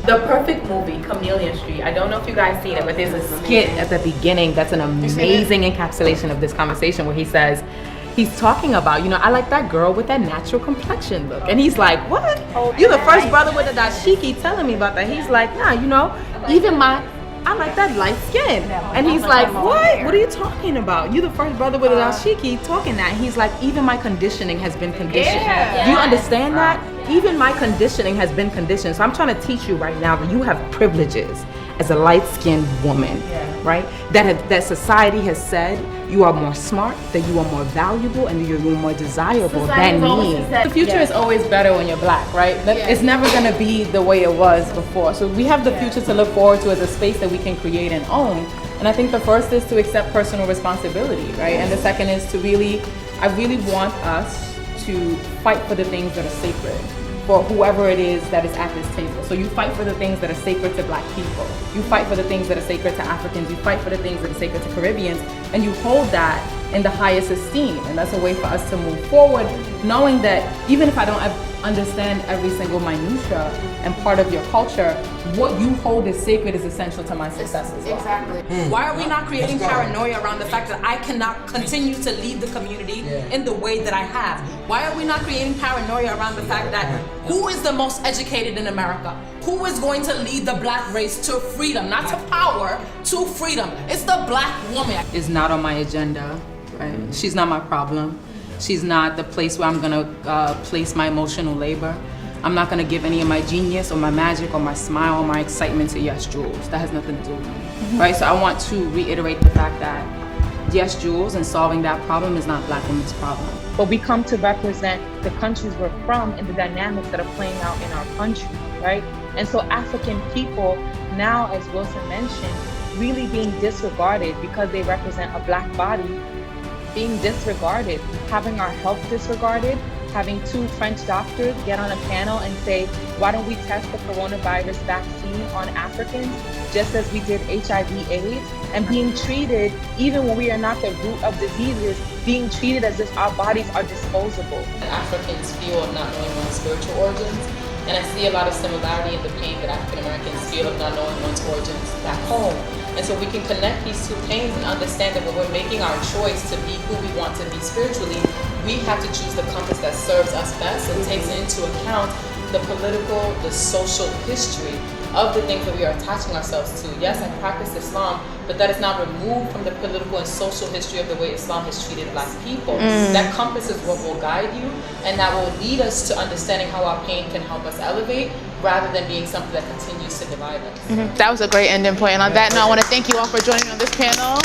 The perfect movie, Chameleon Street. I don't know if you guys seen it, but there's a skit at the beginning that's an amazing encapsulation of this conversation where he says, he's talking about, you know, I like that girl with that natural complexion look. And he's like, what? You're the first brother with a dashiki telling me about that. He's like, nah, you know, even I like that light skin. And he's like, what? What are you talking about? You're the first brother with a dashiki talking that. He's like, even my conditioning has been conditioned. Do you understand that? Even my conditioning has been conditioned. So I'm trying to teach you right now that you have privileges as a light-skinned woman, right? That society has said you are more smart, that you are more valuable, and you're more desirable than me. The future is always better when you're black, right? It's never gonna be the way it was before. So we have the future to look forward to as a space that we can create and own. And I think the first is to accept personal responsibility, right? And the second is to I really want us to fight for the things that are sacred for whoever it is that is at this table. So you fight for the things that are sacred to black people. You fight for the things that are sacred to Africans. You fight for the things that are sacred to Caribbeans. And you hold that in the highest esteem. And that's a way for us to move forward, knowing that even if I don't understand every single minutia and part of your culture, what you hold as sacred is essential to my success as well. Exactly. Why are we not creating paranoia around the fact that I cannot continue to lead the community in the way that I have? Why are we not creating paranoia around the fact that who is the most educated in America? Who is going to lead the black race to freedom, not to power, to freedom? It's the black woman. Is not on my agenda, right? She's not my problem. She's not the place where I'm gonna place my emotional labor. I'm not gonna give any of my genius or my magic or my smile or my excitement to Yes Jules. That has nothing to do with me, right? So I want to reiterate the fact that Yes Jules and solving that problem is not black women's problem. But we come to represent the countries we're from and the dynamics that are playing out in our country, right? And so African people now, as Wilson mentioned, really being disregarded because they represent a black body, being disregarded, having our health disregarded, having 2 French doctors get on a panel and say, why don't we test the coronavirus vaccine on Africans, just as we did HIV/AIDS, and being treated, even when we are not the root of diseases, being treated as if our bodies are disposable. Africans feel of not knowing one's spiritual origins, and I see a lot of similarity in the pain that African Americans feel of not knowing one's origins back home. And so we can connect these 2 pains and understand that when we're making our choice to be who we want to be spiritually, we have to choose the compass that serves us best and takes into account the political, the social history of the things that we are attaching ourselves to. Yes, I practice Islam, but that is not removed from the political and social history of the way Islam has treated black people. That compass is what will guide you, and that will lead us to understanding how our pain can help us elevate rather than being something that continues to divide us. That was a great ending point. And on that note, I want to thank you all for joining me on this panel.